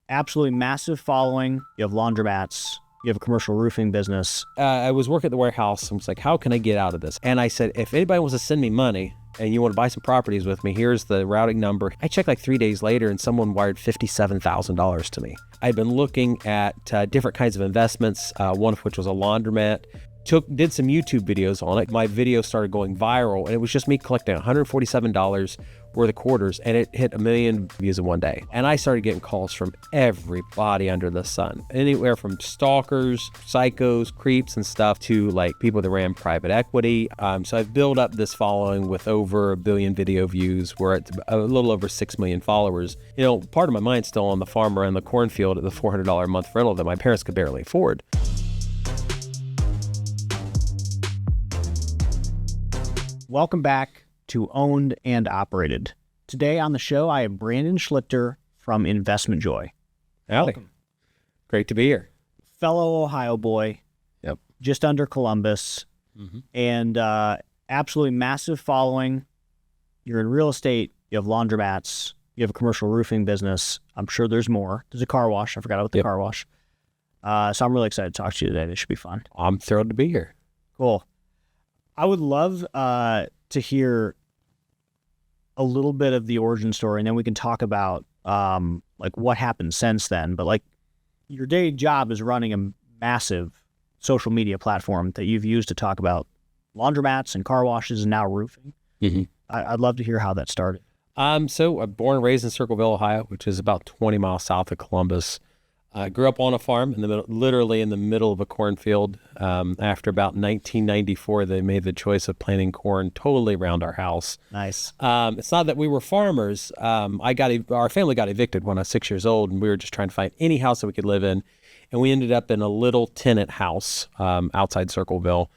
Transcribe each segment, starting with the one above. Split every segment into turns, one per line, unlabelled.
absolutely massive following. You have laundromats. You have a commercial roofing business.
I was working at the warehouse. I was like, how can I get out of this? And I said, if anybody wants to send me money and you want to buy some properties with me, here's the routing number. I checked like 3 days later and someone wired $57,000 to me. I'd been looking at different kinds of investments, one of which was a laundromat. Did some YouTube videos on it. My video started going viral, and it was just me collecting $147 worth of quarters, and it hit 1 million views in one day. And I started getting calls from everybody under the sun, anywhere from stalkers, psychos, creeps, and stuff to like people that ran private equity. So I've built up this following with over 1 billion video views. We're at a little over 6 million followers. You know, part of my mind's still on the farmer and the cornfield at the $400 a month rental that my parents could barely afford.
Welcome back to Owned and Operated. Today on the show, I have Brandon Schlicter from Investment Joy.
Howdy.
Welcome.
Great to be here.
Fellow Ohio boy.
Yep.
Just under Columbus.
Mm-hmm.
And absolutely massive following. You're in real estate. You have laundromats. You have a commercial roofing business. I'm sure there's more. There's a car wash. I forgot about the car wash. So I'm really excited to talk to you today. This should be fun.
I'm thrilled to be here.
Cool. I would love to hear a little bit of the origin story, and then we can talk about like what happened since then. But like your day job is running a massive social media platform that you've used to talk about laundromats and car washes and now roofing.
Mm-hmm.
I'd love to hear how that started.
So I'm born and raised in Circleville, Ohio, which is about 20 miles south of Columbus. I grew up on a farm in the middle, literally in the middle of a cornfield. After about 1994, they made the choice of planting corn totally around our house.
Nice.
It's not that we were farmers. Our family got evicted when I was 6 years old, and we were just trying to find any house that we could live in. And we ended up in a little tenant house outside Circleville.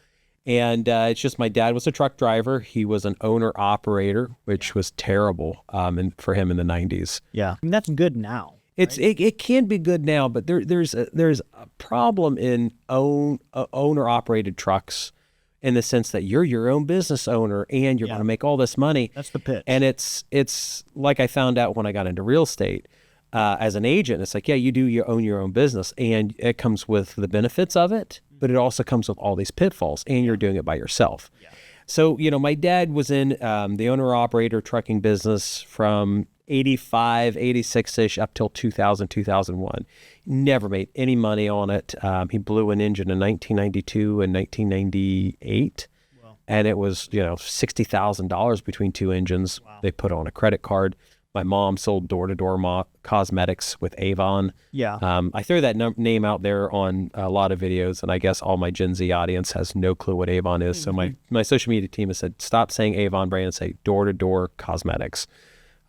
And it's just my dad was a truck driver. He was an owner-operator, which was terrible for him in the 90s.
Yeah. I mean, that's good now.
It can be good now, but there's a problem in owner-operated trucks in the sense that you're your own business owner and you're going to make all this money.
That's the pitch.
And it's like I found out when I got into real estate as an agent. It's like, yeah, you own your own business, and it comes with the benefits of it, but it also comes with all these pitfalls, and you're doing it by yourself. Yeah. So, my dad was in the owner-operator trucking business from 85, 86-ish up till 2000, 2001. Never made any money on it. He blew an engine in 1992 and 1998. Wow. And it was, $60,000 between two engines. Wow. They put on a credit card. My mom sold door-to-door cosmetics with Avon. Yeah. I throw that name out there on a lot of videos, and I guess all my Gen Z audience has no clue what Avon is. Mm-hmm. So my social media team has said, stop saying Avon brand and say door-to-door cosmetics.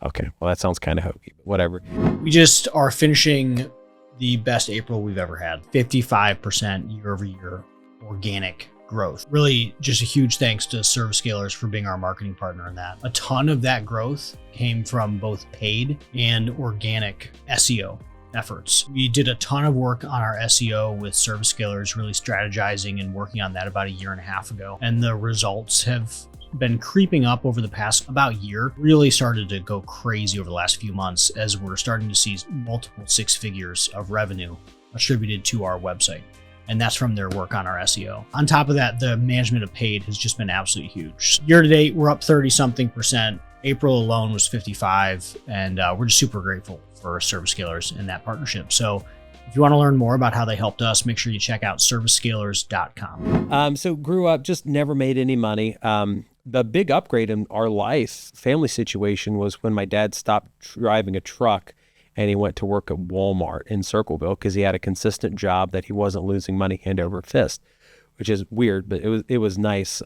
Okay, well, that sounds kind of hokey, but whatever.
We just are finishing the best April we've ever had. 55% year-over-year organic growth. Really just a huge thanks to Service Scalers for being our marketing partner in that. A ton of that growth came from both paid and organic SEO efforts. We did a ton of work on our SEO with Service Scalers, really strategizing and working on that about 1.5 years ago. And the results have been creeping up over the past about year, really started to go crazy over the last few months as we're starting to see multiple 6 figures of revenue attributed to our website. And that's from their work on our SEO. On top of that, the management of paid has just been absolutely huge. Year to date, we're up 30-something%. April alone was 55, and we're just super grateful for Service Scalers in that partnership. So if you want to learn more about how they helped us, make sure you check out servicescalers.com.
So grew up, just never made any money. The big upgrade in our life, family situation, was when my dad stopped driving a truck and he went to work at Walmart in Circleville because he had a consistent job that he wasn't losing money hand over fist, which is weird, but it was nice.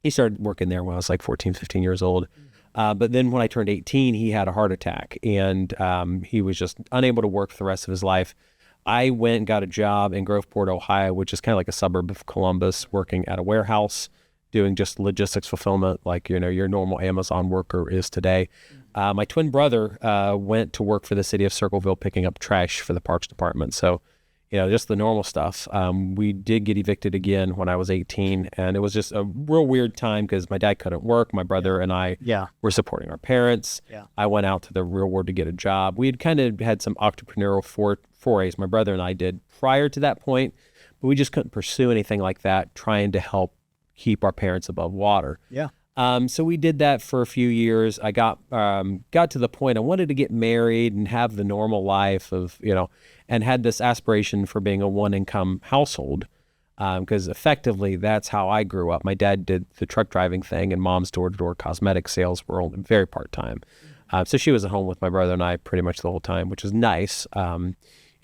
He started working there when I was like 14, 15 years old. But then when I turned 18, he had a heart attack, and he was just unable to work for the rest of his life. I went and got a job in Groveport, Ohio, which is kind of like a suburb of Columbus, working at a warehouse, doing just logistics fulfillment like, your normal Amazon worker is today. My twin brother went to work for the city of Circleville, picking up trash for the parks department. So, just the normal stuff. We did get evicted again when I was 18, and it was just a real weird time because my dad couldn't work. My brother and I were supporting our parents.
Yeah.
I went out to the real world to get a job. We had kind of had some entrepreneurial forays, my brother and I did prior to that point, but we just couldn't pursue anything like that, trying to help keep our parents above water.
Yeah.
So we did that for a few years. I got to the point I wanted to get married and have the normal life of, and had this aspiration for being a one-income household, because effectively that's how I grew up. My dad did the truck driving thing, and mom's door-to-door cosmetic sales were only very part-time. So she was at home with my brother and I pretty much the whole time, which is nice.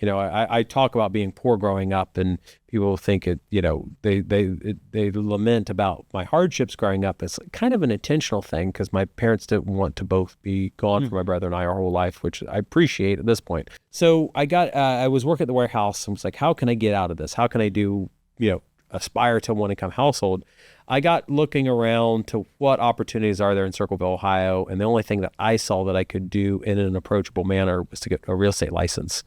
I talk about being poor growing up, and people think they lament about my hardships growing up. It's kind of an intentional thing because my parents didn't want to both be gone from my brother and I our whole life, which I appreciate at this point. So I was working at the warehouse and was like, how can I get out of this? How can I do, aspire to a one-income household? I got looking around to what opportunities are there in Circleville, Ohio, and the only thing that I saw that I could do in an approachable manner was to get a real estate license.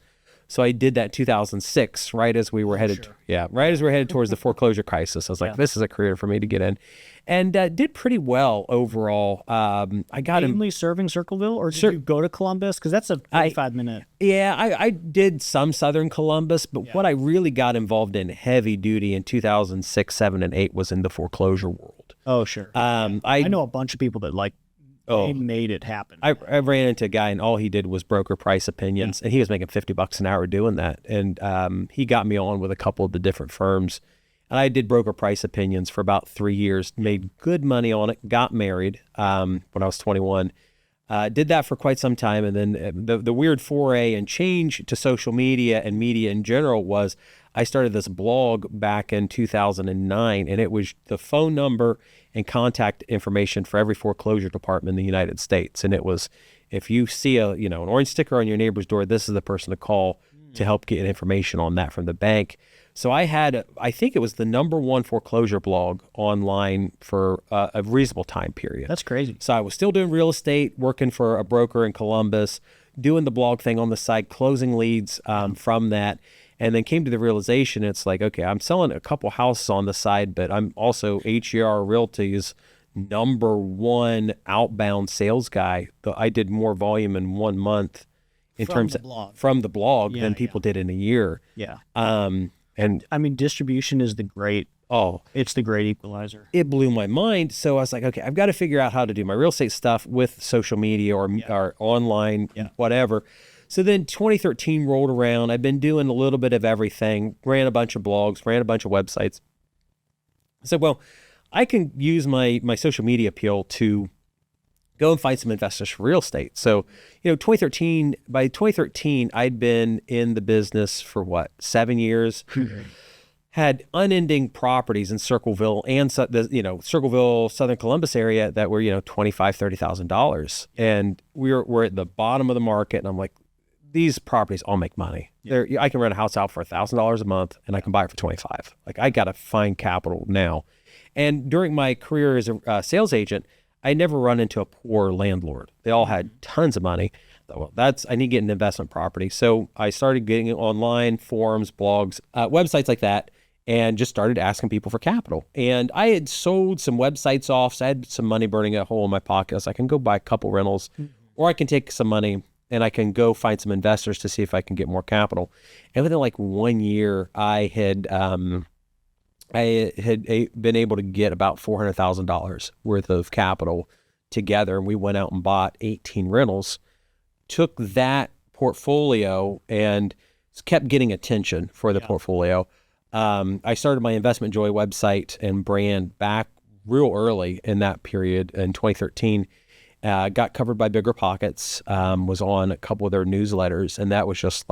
So I did that in 2006, right as we were headed, right as we were headed towards the foreclosure crisis. I was like, this is a career for me to get in, and did pretty well overall. I got
mainly serving Circleville, or did you go to Columbus? Because that's a 45-minute.
Yeah, I did some Southern Columbus, but what I really got involved in heavy duty in 2006, 7, and 8 was in the foreclosure world.
Oh, sure. I know a bunch of people that they made it happen.
I ran into a guy, and all he did was broker price opinions, and he was making $50 an hour doing that. And he got me on with a couple of the different firms, and I did broker price opinions for about 3 years, made good money on it, got married when I was 21. Did that for quite some time, and then the weird foray and change to social media and media in general was I started this blog back in 2009, and it was the phone number and contact information for every foreclosure department in the United States. And it was, if you see an orange sticker on your neighbor's door, this is the person to call to help get information on that from the bank. So I think it was the #1 foreclosure blog online for a reasonable time period.
That's crazy.
So I was still doing real estate, working for a broker in Columbus, doing the blog thing on the side, closing leads from that. And then came to the realization, it's like, okay, I'm selling a couple houses on the side, but I'm also HER Realty's #1 outbound sales guy. I did more volume in 1 month from the blog than people did in a year.
Yeah.
And
I mean, distribution is it's the great equalizer.
It blew my mind. So I was like, okay, I've got to figure out how to do my real estate stuff with social media or online, whatever. So then 2013 rolled around. I've been doing a little bit of everything, ran a bunch of blogs, ran a bunch of websites. I said, well, I can use my social media appeal to go and find some investors for real estate. So, by 2013, I'd been in the business for 7 years, had unending properties in Circleville and Circleville, Southern Columbus area that were, $25,000, $30,000. And we're at the bottom of the market. And I'm like, these properties all make money. I can rent a house out for $1,000 a month and I can buy it for $25,000. Like, I got to find capital now. And during my career as a sales agent, I never run into a poor landlord. They all had tons of money. Well, I need to get an investment property. So I started getting online, forums, blogs, websites like that, and just started asking people for capital. And I had sold some websites off, so I had some money burning a hole in my pocket. So I can go buy a couple rentals, or I can take some money and I can go find some investors to see if I can get more capital. And within 1 year, I had been able to get about $400,000 worth of capital together. And we went out and bought 18 rentals, took that portfolio and kept getting attention for the portfolio. I started my Investment Joy website and brand back real early in that period in 2013. Got covered by Bigger Pockets, was on a couple of their newsletters, and that was just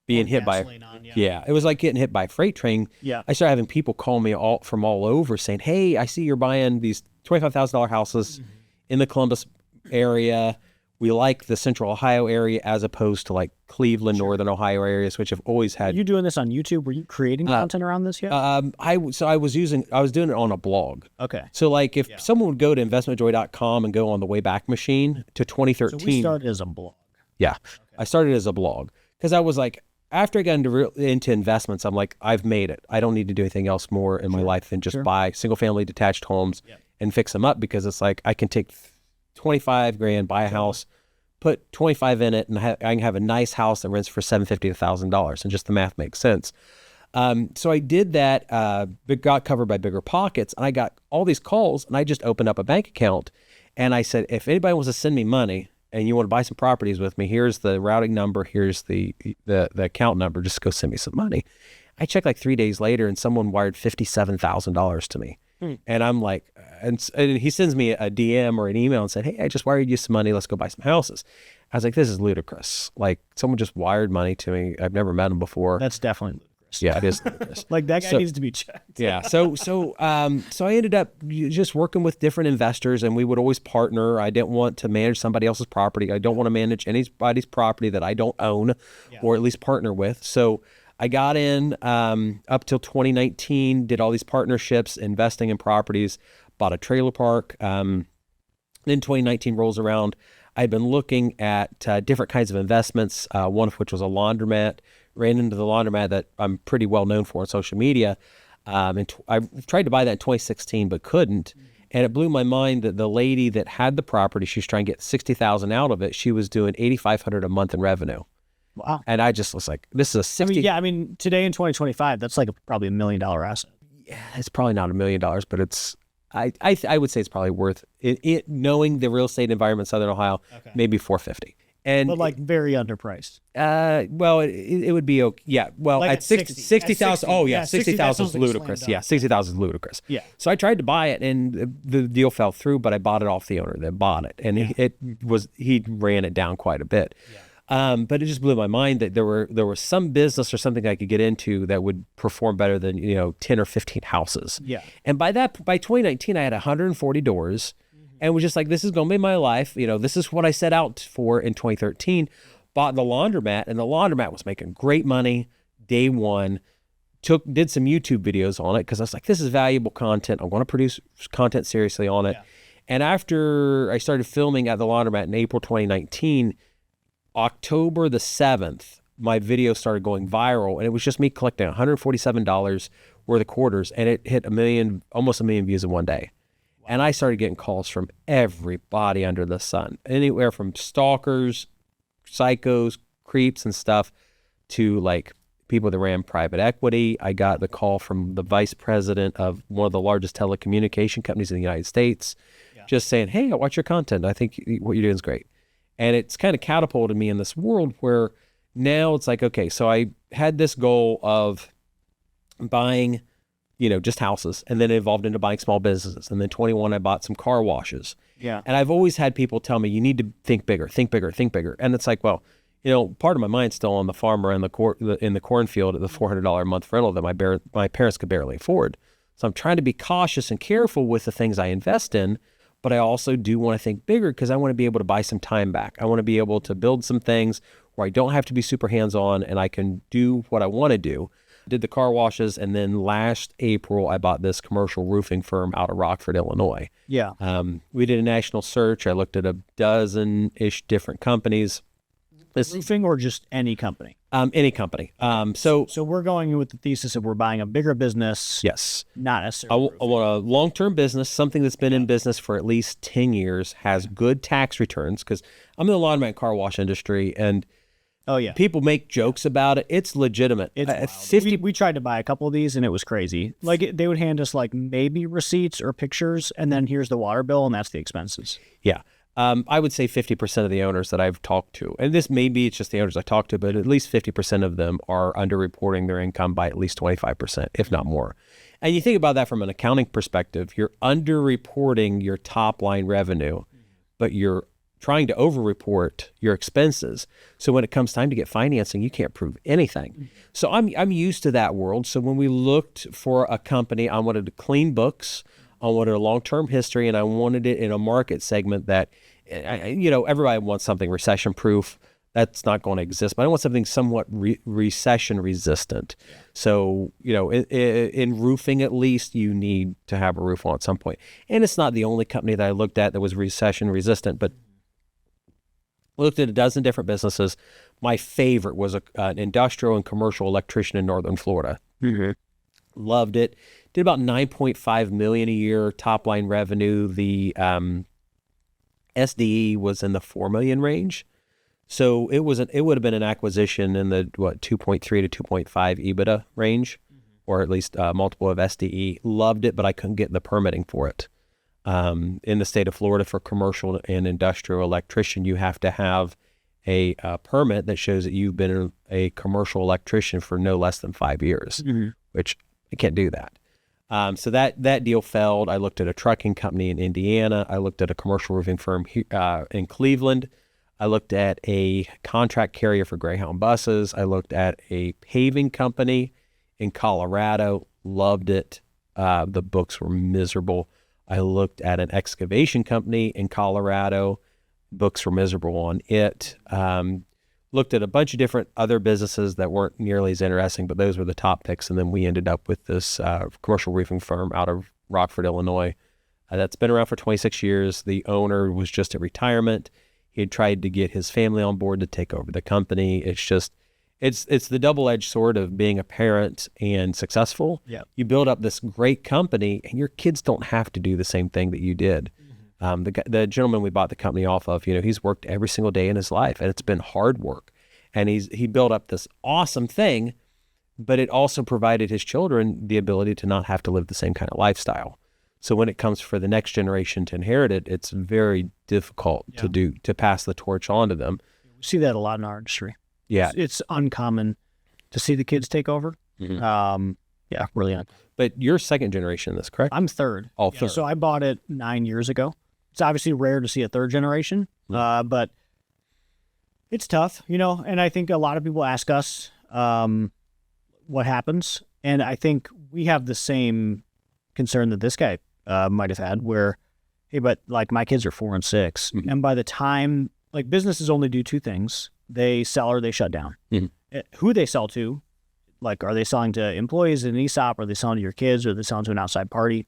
being hit by it was like getting hit by a freight train. I started having people call me from all over saying, hey, I see you're buying these $25,000 houses in the Columbus area. We like the Central Ohio area as opposed to Cleveland, Northern Ohio areas, which have always had.
Are you doing this on YouTube? Were you creating content around this yet?
I was doing it on a blog.
Okay.
So if someone would go to investmentjoy.com and go on the Wayback Machine to 2013.
So we started as a blog.
Yeah. Okay. I started as a blog because I was like, after I got into investments, I'm like, I've made it. I don't need to do anything else more in my life than just buy single family detached homes and fix them up, because it's like I can take 25 grand, buy a house, put 25 in it, and I can have a nice house that rents for $750 to $1,000, and just the math makes sense. So I did that, but got covered by Bigger Pockets, and I got all these calls, and I just opened up a bank account, and I said, if anybody wants to send me money and you want to buy some properties with me, here's the routing number, here's the account number, just go send me some money. I checked like 3 days later, and someone wired $57,000 to me. And I'm like, and he sends me a DM or an email and said, hey, I just wired you some money. Let's go buy some houses. I was like, this is ludicrous. Like, someone just wired money to me. I've never met him before.
That's definitely ludicrous.
Yeah, it is ludicrous.
Like, that guy needs to be checked.
Yeah. So I ended up just working with different investors, and we would always partner. I didn't want to manage somebody else's property. I don't want to manage anybody's property that I don't own or at least partner with. So I got in up till 2019, did all these partnerships, investing in properties, bought a trailer park. Then 2019 rolls around. I'd been looking at different kinds of investments, one of which was a laundromat. Ran into the laundromat that I'm pretty well known for on social media. And I tried to buy that in 2016, but couldn't. And it blew my mind that the lady that had the property, she was trying to get $60,000 out of it. She was doing $8,500 a month in revenue.
Wow.
And I just was like, this is a 60.
I mean, today in 2025, that's like probably $1 million asset.
Yeah, it's probably not $1 million, but it's, I would say it's probably worth it, knowing the real estate environment in Southern Ohio, maybe 450.
But like very underpriced.
Well, it would be okay. Yeah. Well,
like
at 60,000. Oh yeah, 60,000 is ludicrous. Yeah, 60,000 is ludicrous.
Yeah.
So I tried to buy it, and the deal fell through. But I bought it off the owner that bought it, and he ran it down quite a bit. Yeah. But it just blew my mind that there was some business or something I could get into that would perform better than 10 or 15 houses.
Yeah.
And by 2019, I had 140 doors. And was just like, this is going to be my life. This is what I set out for in 2013. Bought the laundromat, and the laundromat was making great money day one. Did some YouTube videos on it because I was like, this is valuable content. I want to produce content seriously on it. Yeah. And after I started filming at the laundromat in April 2019, October the 7th, my video started going viral, and it was just me collecting $147 worth of quarters, and it hit almost a million views in one day. And I started getting calls from everybody under the sun, anywhere from stalkers, psychos, creeps and stuff, to like people that ran private equity. I got the call from the vice president of one of the largest telecommunication companies in the United States, just saying, hey, I watch your content. I think what you're doing is great. And it's kind of catapulted me in this world where now it's like, okay, so I had this goal of buying just houses, and then it evolved into buying small businesses. And then 21, I bought some car washes. Yeah. And I've always had people tell me, you need to think bigger, think bigger, think bigger. And it's like, well, part of my mind's still on the farmer and in the cornfield at the $400 a month rental that my parents could barely afford. So I'm trying to be cautious and careful with the things I invest in, but I also do want to think bigger because I want to be able to buy some time back. I want to be able to build some things where I don't have to be super hands-on and I can do what I want to do. Did the car washes, and then last April, I bought this commercial roofing firm out of Rockford, Illinois. Yeah. We did a national search. I looked at a dozen-ish different companies.
Roofing or just any company?
Any company. So
we're going with the thesis of we're buying a bigger business.
Yes.
Not necessarily.
I want a long-term business, something that's been in business for at least 10 years, has good tax returns, because I'm in the laundromat car wash industry, and people make jokes about it. It's legitimate.
It's 50. We tried to buy a couple of these, and it was crazy. Like they would hand us like maybe receipts or pictures, and then here's the water bill, and that's the expenses.
Yeah. I would say 50% of the owners that I've talked to, and this maybe it's just the owners I talked to, but at least 50% of them are underreporting their income by at least 25%, if not more. And you think about that from an accounting perspective, you're underreporting your top line revenue, but you're trying to overreport your expenses. So when it comes time to get financing, you can't prove anything. So I'm used to that world. So when we looked for a company, I wanted to clean books, I wanted a long-term history, and I wanted it in a market segment that, everybody wants something recession-proof. That's not going to exist, but I want something somewhat recession-resistant. Yeah. So, in roofing at least, you need to have a roof on at some point. And it's not the only company that I looked at that was recession-resistant, but looked at a dozen different businesses, My favorite was an industrial and commercial electrician in Northern Florida. Loved it. Did about 9.5 million a year top line revenue. The SDE was in the 4 million range. So it would have been an acquisition in the 2.3 to 2.5 EBITDA range, or at least multiple of SDE. Loved it, but I couldn't get the permitting for it. In the state of Florida for commercial and industrial electrician, you have to have a permit that shows that you've been a commercial electrician for no less than 5 years, which I can't do that. So that deal failed. I looked at a trucking company in Indiana. I looked at a commercial roofing firm in Cleveland. I looked at a contract carrier for Greyhound buses. I looked at a paving company in Colorado. Loved it. The books were miserable. I looked at an excavation company in Colorado. Books were miserable on it. Looked at a bunch of different other businesses that weren't nearly as interesting, but those were the top picks. And then we ended up with this commercial roofing firm out of Rockford, Illinois. That's been around for 26 years. The owner was just at retirement. He had tried to get his family on board to take over the company. It's the double-edged sword of being a parent and successful.
Yeah.
You build up this great company, and your kids don't have to do the same thing that you did. The gentleman we bought the company off of, he's worked every single day in his life, and it's been hard work. And he built up this awesome thing, but it also provided his children the ability to not have to live the same kind of lifestyle. So when it comes for the next generation to inherit it, it's very difficult to pass the torch on to them.
We see that a lot in our industry.
Yeah.
It's uncommon to see the kids take over. Really uncommon.
But you're second generation in this, correct?
I'm third.
Oh, third.
So I bought it 9 years ago. It's obviously rare to see a third generation, but it's tough, and I think a lot of people ask us what happens. And I think we have the same concern that this guy might have had where, hey, but like my kids are 4 and 6. And by the time, like businesses only do two things. They sell or they shut down. Who they sell to, like, are they selling to employees in an ESOP? Are they selling to your kids? Or are they selling to an outside party?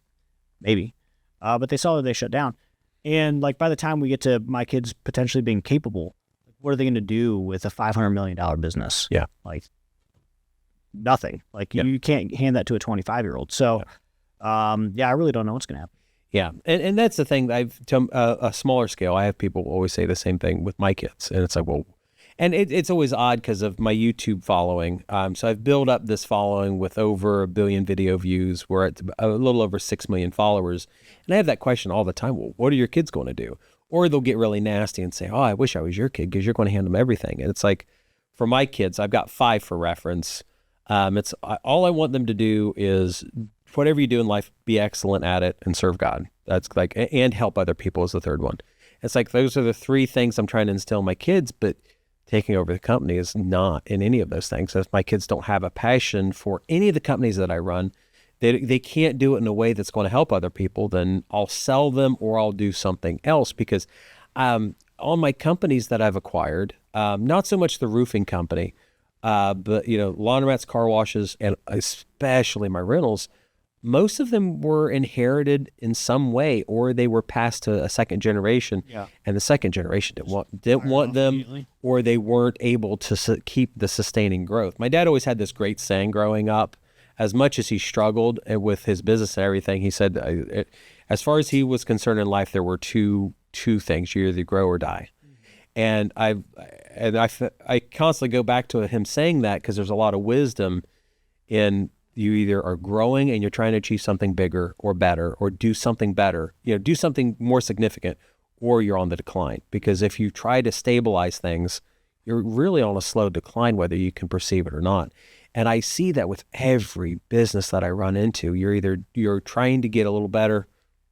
Maybe. But they sell or they shut down. And like by the time we get to my kids potentially being capable, what are they going to do with a $500 million business?
Yeah.
Like nothing. Like you can't hand that to a 25-year-old. So I really don't know what's going to happen.
Yeah. And that's the thing. To a smaller scale, I have people always say the same thing with my kids. And it's like, well, and it's always odd because of my YouTube following. So I've built up this following with over 1 billion video views. We're at a little over 6 million followers. And I have that question all the time. Well, what are your kids going to do? Or they'll get really nasty and say, oh, I wish I was your kid because you're going to hand them everything. And it's like, for my kids, I've got 5 for reference. It's all I want them to do is whatever you do in life, be excellent at it and serve God. That's like, and help other people is the third one. It's like, those are the 3 things I'm trying to instill in my kids, but taking over the company is not in any of those things. If my kids don't have a passion for any of the companies that I run, they can't do it in a way that's going to help other people, then I'll sell them or I'll do something else. Because on my companies that I've acquired, not so much the roofing company, but laundromats, car washes, and especially my rentals, most of them were inherited in some way, or they were passed to a second generation, and the second generation didn't want them, or they weren't able to keep the sustaining growth. My dad always had this great saying growing up. As much as he struggled with his business and everything, he said, as far as he was concerned in life, there were two things: you either grow or die. And I constantly go back to him saying that because there's a lot of wisdom in. You either are growing and you're trying to achieve something bigger or better, or do something better, do something more significant, or you're on the decline. Because if you try to stabilize things, you're really on a slow decline, whether you can perceive it or not. And I see that with every business that I run into. You're trying to get a little better,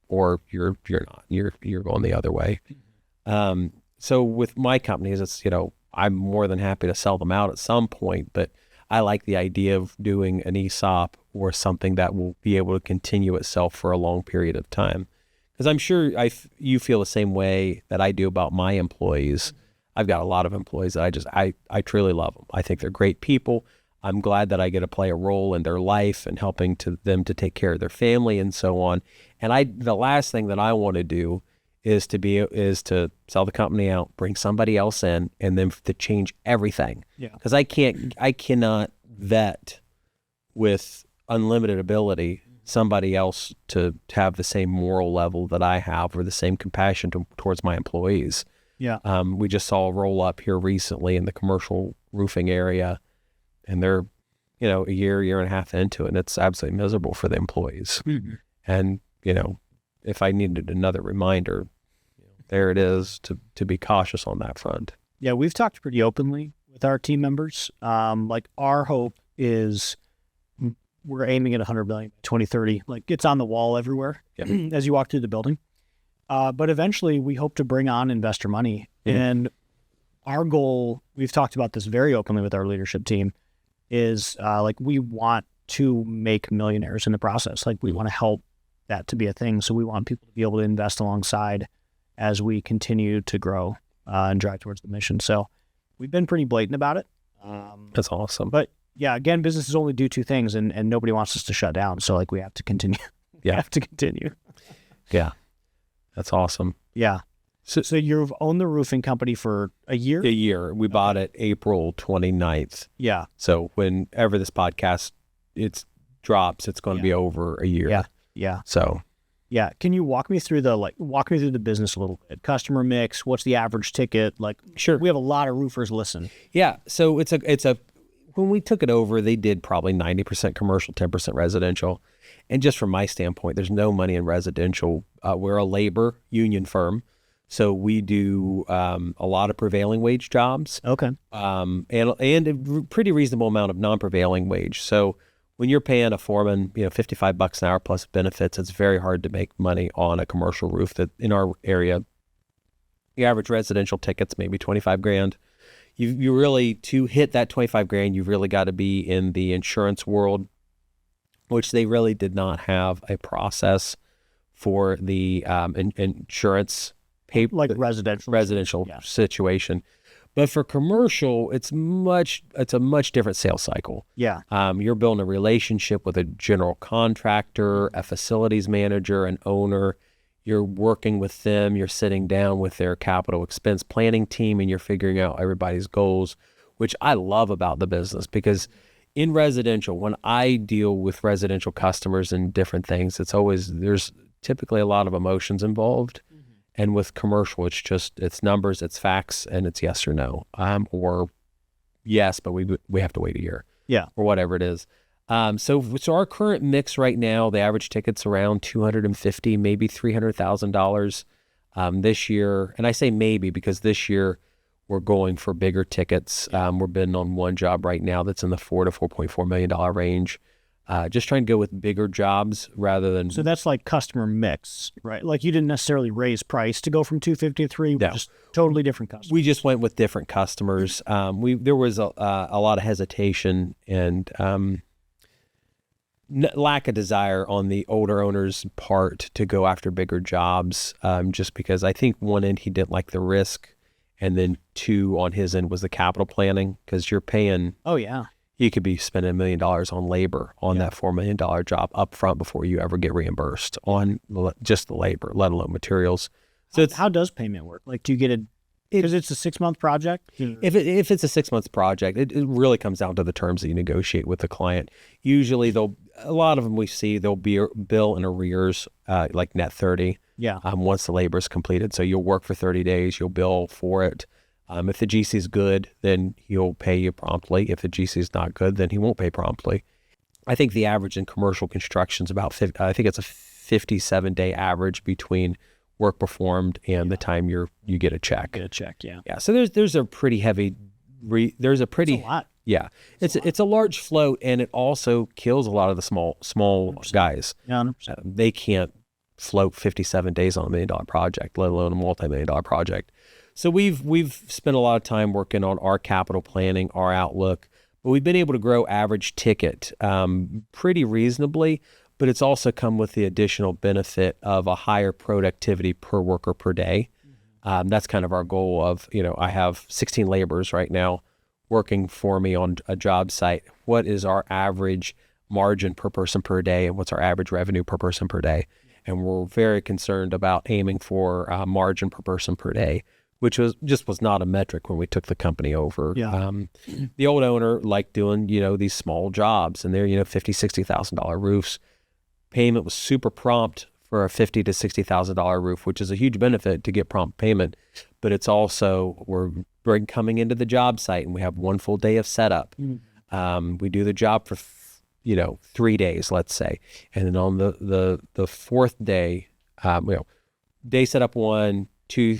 or you're not. You're going the other way. So with my companies, it's I'm more than happy to sell them out at some point, but I like the idea of doing an ESOP or something that will be able to continue itself for a long period of time. Because I'm sure you feel the same way that I do about my employees. I've got a lot of employees that I truly love them. I think they're great people. I'm glad that I get to play a role in their life and helping them to take care of their family and so on. And the last thing that I want to do is to sell the company out, bring somebody else in, and then to change everything.
Yeah.
Because I cannot vet with unlimited ability somebody else to have the same moral level that I have, or the same compassion towards my employees.
Yeah.
We just saw a roll up here recently in the commercial roofing area, and they're, a year and a half into it, and it's absolutely miserable for the employees.
Mm-hmm.
And, if I needed another reminder, there it is, to be cautious on that front.
Yeah, we've talked pretty openly with our team members. Like, our hope is we're aiming at 100 million by 2030. Like, it's on the wall everywhere as you walk through the building. But eventually we hope to bring on investor money. Mm-hmm. And our goal, we've talked about this very openly with our leadership team, is we want to make millionaires in the process. Like, we want to help that to be a thing. So we want people to be able to invest alongside as we continue to grow and drive towards the mission. So we've been pretty blatant about it.
That's awesome.
But yeah, again, businesses only do two things, and nobody wants us to shut down. So we have to continue. We have to continue.
Yeah. That's awesome.
Yeah. So you've owned the roofing company for a year?
A year. We bought it April 29th.
Yeah.
So whenever this podcast drops, it's going to be over a year.
Yeah. Yeah.
So.
Yeah. Can you walk me through the business a little bit? Customer mix, what's the average ticket?
Sure.
We have a lot of roofers listen.
Yeah. So when we took it over, they did probably 90% commercial, 10% residential. And just from my standpoint, there's no money in residential. We're a labor union firm. So we do a lot of prevailing wage jobs.
Okay.
And a pretty reasonable amount of non-prevailing wage. So when you're paying a foreman, $55 an hour plus benefits, it's very hard to make money on a commercial roof. That in our area, the average residential ticket's maybe $25,000. You really, to hit that $25,000, you've really got to be in the insurance world, which they really did not have a process for the insurance paper,
like residential
situation. But for commercial, it's a much different sales cycle.
Yeah.
You're building a relationship with a general contractor, a facilities manager, an owner. You're working with them. You're sitting down with their capital expense planning team, and you're figuring out everybody's goals, which I love about the business, because in residential, when I deal with residential customers and different things, there's typically a lot of emotions involved. And with commercial, it's numbers, it's facts, and it's yes or no, or yes, but we have to wait a year, or whatever it is. So our current mix right now, the average ticket's around $250,000, maybe $300,000 this year. And I say maybe because this year we're going for bigger tickets. We're bidding on one job right now that's in the $4 to $4.4 million range. Just trying to go with bigger jobs rather than.
So that's like customer mix, right? Like, you didn't necessarily raise price to go from 250 to 3.
No.
Just totally different customers.
We just went with different customers. There was a lot of hesitation and lack of desire on the older owner's part to go after bigger jobs. Just because I think one end he didn't like the risk, and then two on his end was the capital planning, because you're paying.
Oh yeah.
You could be spending $1 million on labor on that $4 million job up front before you ever get reimbursed on just the labor, let alone materials.
So how does payment work? Like, do you get because it's a 6-month project?
If it's a 6-month project, it really comes down to the terms that you negotiate with the client. Usually a lot of them we see, they'll bill in arrears, like net 30.
Yeah.
Once the labor is completed. So you'll work for 30 days, you'll bill for it. If the GC is good, then he'll pay you promptly. If the GC is not good, then he won't pay promptly. I think the average in commercial construction is about I think it's a 57-day average between work performed and the time you get a check.
Get a check, yeah.
Yeah. So there's a pretty heavy. There's a pretty.
It's a lot.
Yeah. It's a large float, and it also kills a lot of the small
100%.
guys.
Yeah, 100%.
They can't float 57 days on $1 million project, let alone a multi-million-dollar project. So we've spent a lot of time working on our capital planning, our outlook, but we've been able to grow average ticket pretty reasonably, but it's also come with the additional benefit of a higher productivity per worker per day. That's kind of our goal of, I have 16 laborers right now working for me on a job site. What is our average margin per person per day, and what's our average revenue per person per day? and we're very concerned about aiming for margin per person per day, which was not a metric when we took the company over.
Yeah.
The old owner liked doing, these small jobs, and they're, $50,000, $60,000 roofs. Payment was super prompt for a $50,000 to $60,000 roof, which is a huge benefit to get prompt payment. But it's also, we're coming into the job site and we have one full day of setup. We do the job for 3 days, let's say. And then on the fourth day, day setup 1, 2,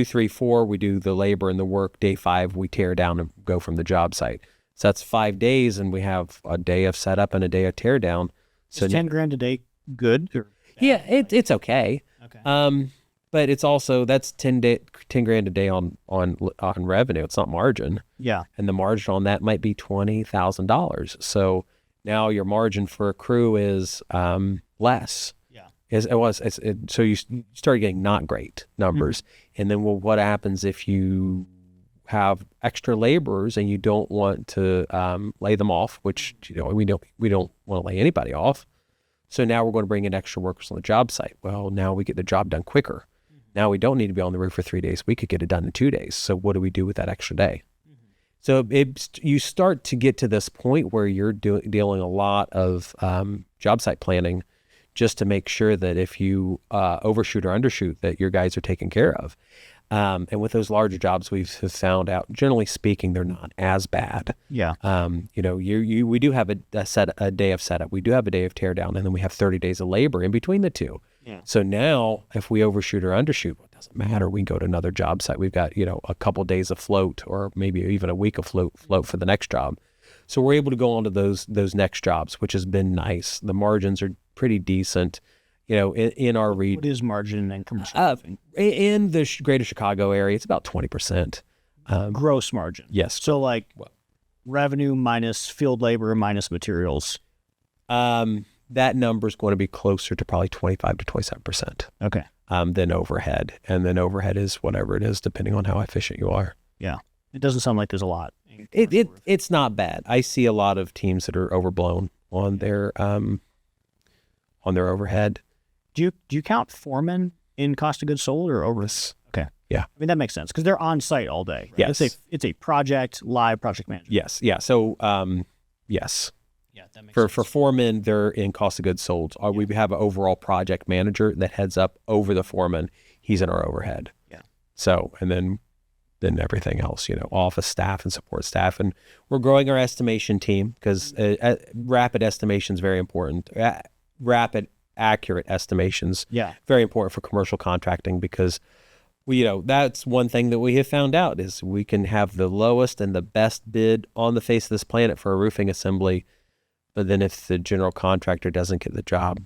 3, 4, we do the labor and the work. Day 5, we tear down and go from the job site. So that's 5 days, and we have a day of setup and a day of tear down. So
is $10,000 a day good?
Yeah, it's okay.
Okay.
But it's also, that's $10,000 a day on revenue. It's not margin.
Yeah.
And the margin on that might be $20,000. So now your margin for a crew is less. So you start getting not great numbers. And then, what happens if you have extra laborers and you don't want to lay them off, which we don't want to lay anybody off. So now we're going to bring in extra workers on the job site. Well, now we get the job done quicker. Now we don't need to be on the roof for 3 days. We could get it done in 2 days. So what do we do with that extra day? So you start to get to this point where you're dealing a lot of job site planning, just to make sure that if you overshoot or undershoot, that your guys are taken care of. And with those larger jobs, we've found out, generally speaking, they're not as bad.
Yeah.
We do have a day of setup. We do have a day of tear down, and then we have 30 days of labor in between the two. Yeah. So now if we overshoot or undershoot, well, it doesn't matter. We can go to another job site. We've got, a couple days of float, or maybe even a week of float for the next job. So we're able to go on to those next jobs, which has been nice. The margins are pretty decent. In our region.
What is margin and commercial?
In the greater Chicago area, it's about 20%.
Gross margin.
Yes.
So revenue minus field labor minus materials.
That number is going to be closer to probably 25 to 27%.
Okay.
Than overhead. And then overhead is whatever it is, depending on how efficient you are.
Yeah. It doesn't sound like there's a lot.
It's not bad. I see a lot of teams that are overblown on their overhead.
Do you count foremen in cost of goods sold or over? Okay.
Yeah.
I mean, that makes sense because they're on site all day. Right?
Yes.
It's a live project manager.
Yes. Yeah. So, yes.
Yeah, that makes
sense.
For
foremen, they're in cost of goods sold. Yeah. We have an overall project manager that heads up over the foreman. He's in our overhead.
Yeah.
So, and then everything else, office staff and support staff. And we're growing our estimation team because rapid estimation is very important. Rapid, accurate estimations.
Yeah.
Very important for commercial contracting because that's one thing that we have found out is we can have the lowest and the best bid on the face of this planet for a roofing assembly. But then if the general contractor doesn't get the job,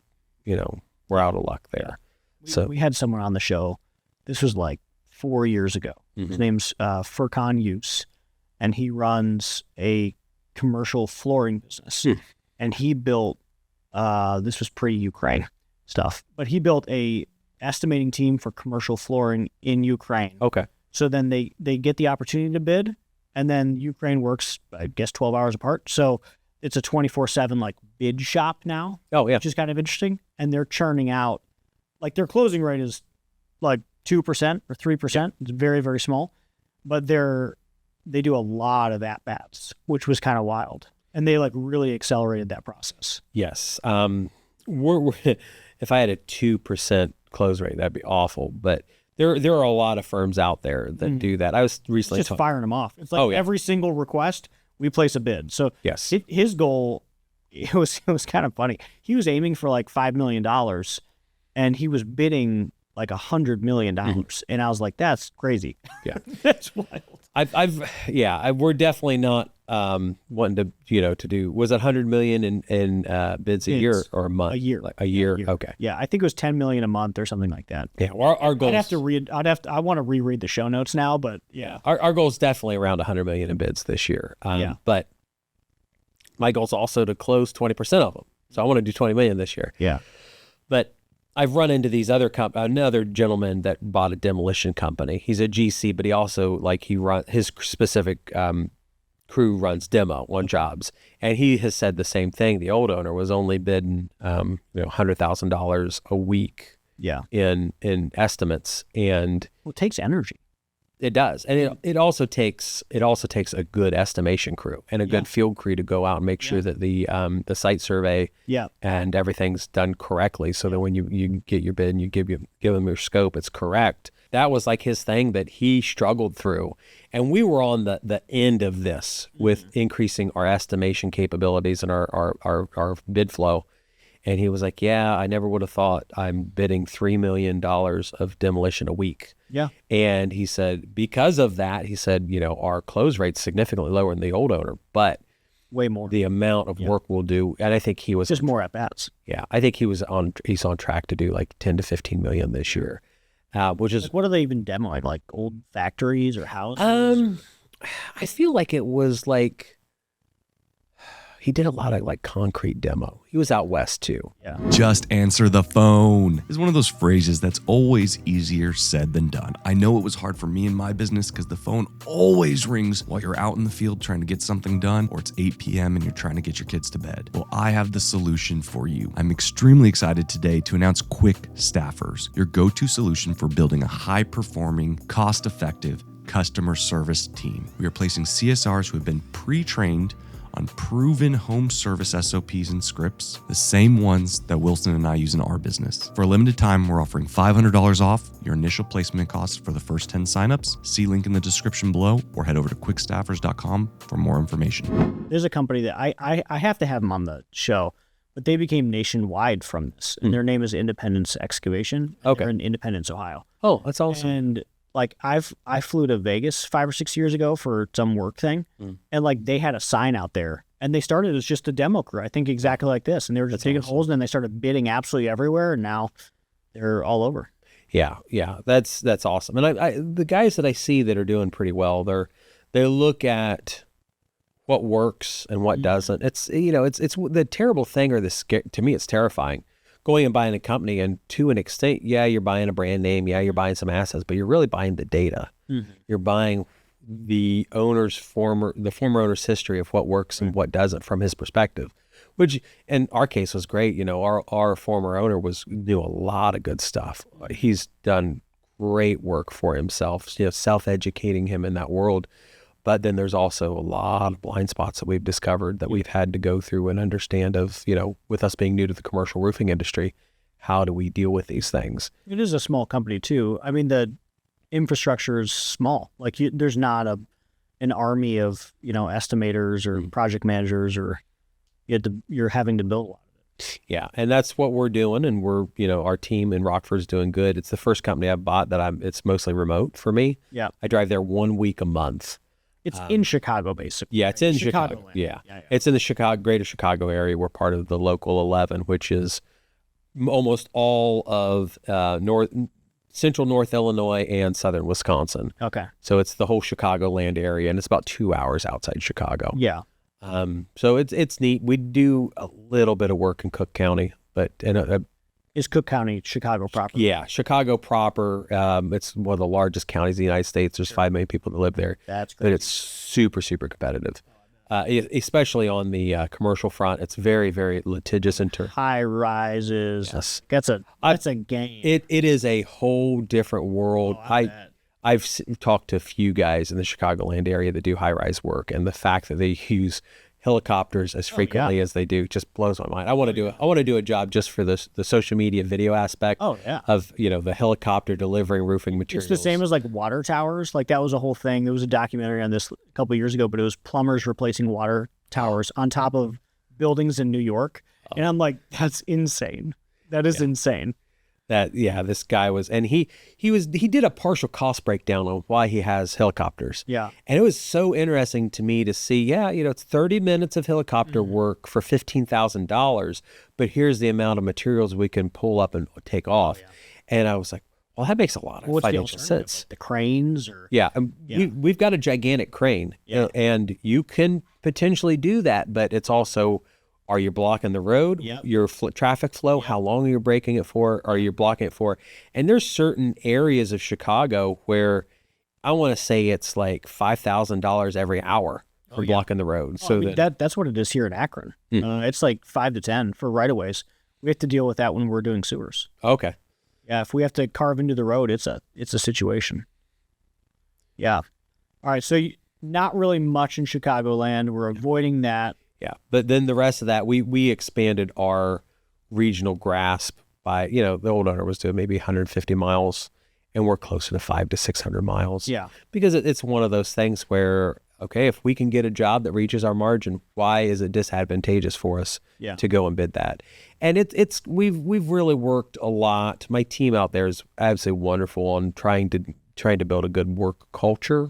we're out of luck there.
Yeah. We had someone on the show. This was 4 years ago. Mm-hmm. His name's Furkan Yus, and he runs a commercial flooring business. And he built, this was pre-Ukraine stuff, but he built a estimating team for commercial flooring in Ukraine.
Okay.
So then they get the opportunity to bid, and then Ukraine works, I guess, 12 hours apart. So it's a 24/7 bid shop now.
Oh, yeah.
Which is kind of interesting. And they're churning out, their closing rate is 2% or 3%. Yeah. It's very, very small. But they do a lot of at-bats, which was kind of wild. And they really accelerated that process.
Yes. We're if I had a 2% close rate, that'd be awful. But there are a lot of firms out there that do that. I was recently
just firing them off. It's every single request we place a bid. So
yes,
his goal, it was kind of funny. He was aiming for $5 million, and he was bidding $100 million. And I was like, that's crazy.
Yeah.
That's wild.
We're definitely not wanting to do, was it 100 million in bids a year or a month?
A year.
A year. Okay.
Yeah. I think it was 10 million a month or something like that.
Yeah. Well, our goal,
I want to reread the show notes now, but yeah.
Our goal is definitely around 100 million in bids this year. But my goal is also to close 20% of them. So I want to do 20 million this year.
Yeah.
But I've run into these another gentleman that bought a demolition company. He's a GC, but he also he run his specific crew runs demo on jobs. And he has said the same thing. The old owner was only bidding, $100,000 a week in estimates. And
it takes energy.
It does. And it also takes a good estimation crew and a good field crew to go out and make sure that the site survey and everything's done correctly, so that when you get your bid and you give them your scope, it's correct. That was like his thing that he struggled through. And we were on the end of this with increasing our estimation capabilities and our bid flow. And he was like, yeah, I never would have thought I'm bidding $3 million of demolition a week.
Yeah.
And he said, because of that, he said, our close rate's significantly lower than the old owner, but
way more.
The amount of work we'll do. And I think he was
just more at bats.
Yeah. I think he's on track to do like 10 to 15 million this year, which is.
Like, what are they even demoing? Like old factories or houses?
I feel like it was like, he did a lot of like concrete demo. He was out west too.
Yeah.
Just answer the phone is one of those phrases that's always easier said than done. I know it was hard for me in my business because the phone always rings while you're out in the field trying to get something done, or it's 8 p.m. and you're trying to get your kids to bed. Well, I have the solution for you. I'm extremely excited today to announce Quick Staffers, your go-to solution for building a high-performing, cost-effective customer service team. We are placing CSRs who have been pre-trained on proven home service SOPs and scripts, the same ones that Wilson and I use in our business. For a limited time, we're offering $500 off your initial placement costs for the first 10 signups. See link in the description below, or head over to quickstaffers.com for more information.
There's a company that I have to have them on the show, but they became nationwide from this, and their name is Independence Excavation.
Okay.
They're in Independence, Ohio.
Oh, that's awesome.
And like I flew to Vegas 5 or 6 years ago for some work thing, and like they had a sign out there, and they started as just a demo crew. I think exactly like this, and they were just digging holes, and then they started bidding absolutely everywhere, and now they're all over.
Yeah, that's awesome. And I the guys that I see that are doing pretty well, they look at what works and what doesn't. It's it's the terrible thing, or to me it's terrifying. Going and buying a company, and to an extent, you're buying a brand name, you're buying some assets, but you're really buying the data. You're buying the former owner's history of what works and what doesn't from his perspective, which in our case was great. Our former owner knew a lot of good stuff. He's done great work for himself, self-educating him in that world. But then there's also a lot of blind spots that we've discovered that we've had to go through and understand with us being new to the commercial roofing industry, how do we deal with these things?
It is a small company too. I mean, the infrastructure is small. Like there's not an army of, estimators or project managers, or you're having to build a lot of it.
Yeah. And that's what we're doing. And we're, our team in Rockford's doing good. It's the first company I've bought it's mostly remote for me.
Yeah.
I drive there 1 week a month.
It's in Chicago, basically.
Yeah, it's in Chicago. Yeah. It's in the greater Chicago area. We're part of the Local 11, which is almost all of central North Illinois and southern Wisconsin.
Okay.
So it's the whole Chicagoland area, and it's about 2 hours outside Chicago.
Yeah.
So it's neat. We do a little bit of work in Cook County, but
is Cook County Chicago proper?
Yeah, Chicago proper. It's one of the largest counties in the United States. There's 5 million people that live there.
That's great.
But it's super, super competitive, especially on the commercial front. It's very, very litigious.
High rises.
Yes.
That's a game.
It is a whole different world. I've talked to a few guys in the Chicagoland area that do high-rise work, and the fact that they use helicopters as frequently as they do just blows my mind. I want to do a job just for the social media video aspect of the helicopter delivering roofing materials.
It's the same as like water towers. Like that was a whole thing. There was a documentary on this a couple of years ago, but it was plumbers replacing water towers on top of buildings in New York. And I'm like, that's insane. That is insane.
This guy was, and he did a partial cost breakdown on why he has helicopters.
Yeah.
And it was so interesting to me to see, it's 30 minutes of helicopter work for $15,000, but here's the amount of materials we can pull up and take off. And I was like, well, that makes a lot of financial sense.
Like the cranes or
we've got a gigantic crane, and you can potentially do that, but it's also, are you blocking the road? Your traffic flow? How long are you braking it for? Are you blocking it for? And there's certain areas of Chicago where I want to say it's like $5,000 every hour for blocking the road. So
that's what it is here in Akron. It's like 5 to 10 for right-of-ways. We have to deal with that when we're doing sewers.
Okay.
Yeah, if we have to carve into the road, it's a situation. Yeah. All right, so not really much in Chicagoland. We're avoiding that.
Yeah, but then the rest of that, we expanded our regional grasp by, the old owner was doing maybe 150 miles, and we're closer to 500 to 600 miles.
Yeah. Because
it's one of those things where, okay, if we can get a job that reaches our margin, why is it disadvantageous for us to go and bid that? And we've really worked a lot. My team out there is absolutely wonderful on trying to build a good work culture.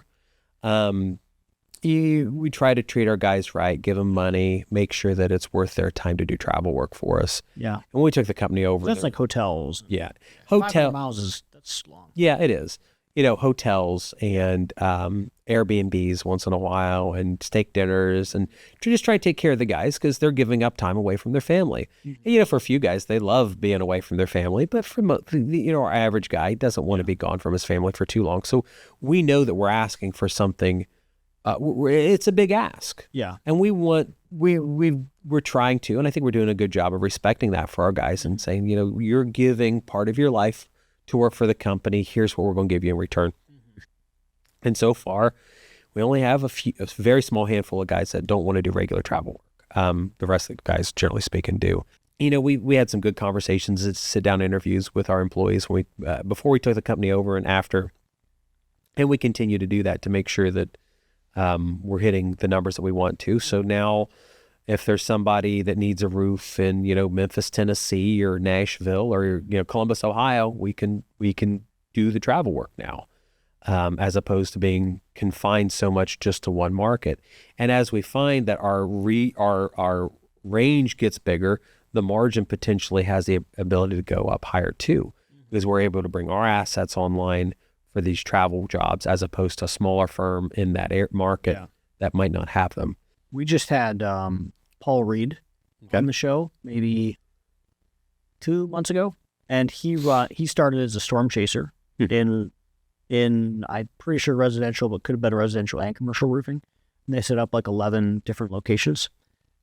We try to treat our guys right, give them money, make sure that it's worth their time to do travel work for us.
Yeah.
And when we took the company over,
that's like hotels.
Yeah.
500 miles that's long.
Yeah, it is. Hotels and Airbnbs once in a while and steak dinners, and to just try to take care of the guys because they're giving up time away from their family. And, for a few guys, they love being away from their family, but for our average guy doesn't want to be gone from his family for too long. So we know that we're asking for something. It's a big ask.
Yeah.
And we're trying to, and I think we're doing a good job of respecting that for our guys and saying, you're giving part of your life to work for the company. Here's what we're going to give you in return. And so far, we only have a very small handful of guys that don't want to do regular travel work. The rest of the guys, generally speaking, do. We had some good conversations, sit-down interviews with our employees before we took the company over and after. And we continue to do that to make sure that we're hitting the numbers that we want to. So now if there's somebody that needs a roof in, Memphis, Tennessee or Nashville or, Columbus, Ohio, we can do the travel work now, as opposed to being confined so much just to one market. And as we find that our range gets bigger, the margin potentially has the ability to go up higher too, because we're able to bring our assets online for these travel jobs as opposed to a smaller firm in that market that might not have them.
We just had Paul Reed on the show maybe 2 months ago, and he started as a storm chaser in I'm pretty sure residential, but could have been residential and commercial roofing. And they set up like 11 different locations,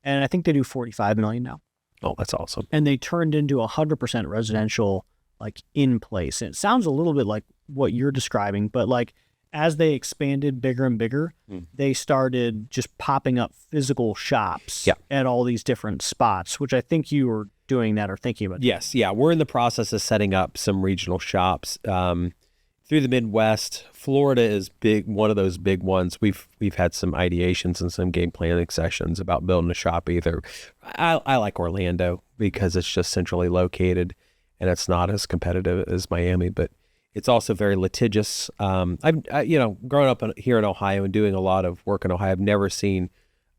and I think they do 45 million now.
Oh, that's awesome.
And they turned into 100% residential, like in place. And it sounds a little bit like what you're describing, but like as they expanded bigger and bigger, they started just popping up physical shops at all these different spots, which I think you were doing that or thinking about.
Yes. Yeah. We're in the process of setting up some regional shops through the Midwest. Florida is big, one of those big ones. We've had some ideations and some game planning sessions about building a shop either. I like Orlando because it's just centrally located and it's not as competitive as Miami, but it's also very litigious. I've growing up here in Ohio and doing a lot of work in Ohio, I've never seen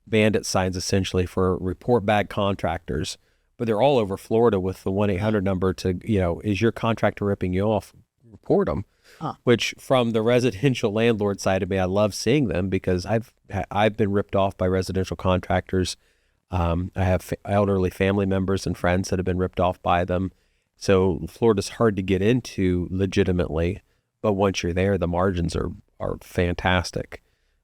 bandit signs essentially for report bad contractors, but they're all over Florida with the 1-800 number to, is your contractor ripping you off? Report them. Which from the residential landlord side of me, I love seeing them because I've been ripped off by residential contractors. I have elderly family members and friends that have been ripped off by them. So Florida's hard to get into legitimately, but once you're there, the margins are fantastic.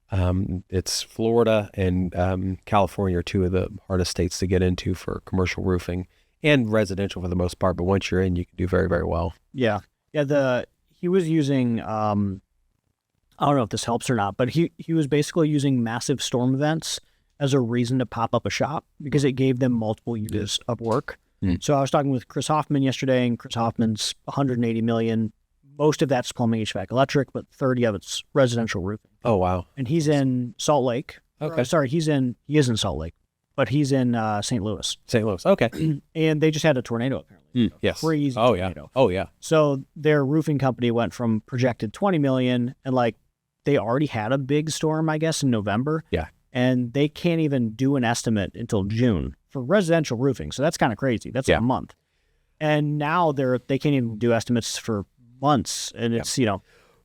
It's Florida and California are two of the hardest states to get into for commercial roofing and residential for the most part. But once you're in, you can do very, very well.
Yeah. Yeah. He was using, I don't know if this helps or not, but he was basically using massive storm events as a reason to pop up a shop because it gave them multiple years of work. So I was talking with Chris Hoffman yesterday, and Chris Hoffman's 180 million. Most of that's plumbing, HVAC, electric, but 30 of it's residential roofing.
Oh, wow.
And he's in Salt Lake.
Okay.
He is in Salt Lake, but he's in St. Louis.
St. Louis. Okay.
And they just had a tornado apparently.
Yes.
Crazy tornado.
Yeah. Oh, yeah.
So their roofing company went from projected 20 million and like they already had a big storm, I guess, in November.
Yeah.
And they can't even do an estimate until June for residential roofing. So that's kind of crazy. That's a month. And now they can't even do estimates for months. And it's,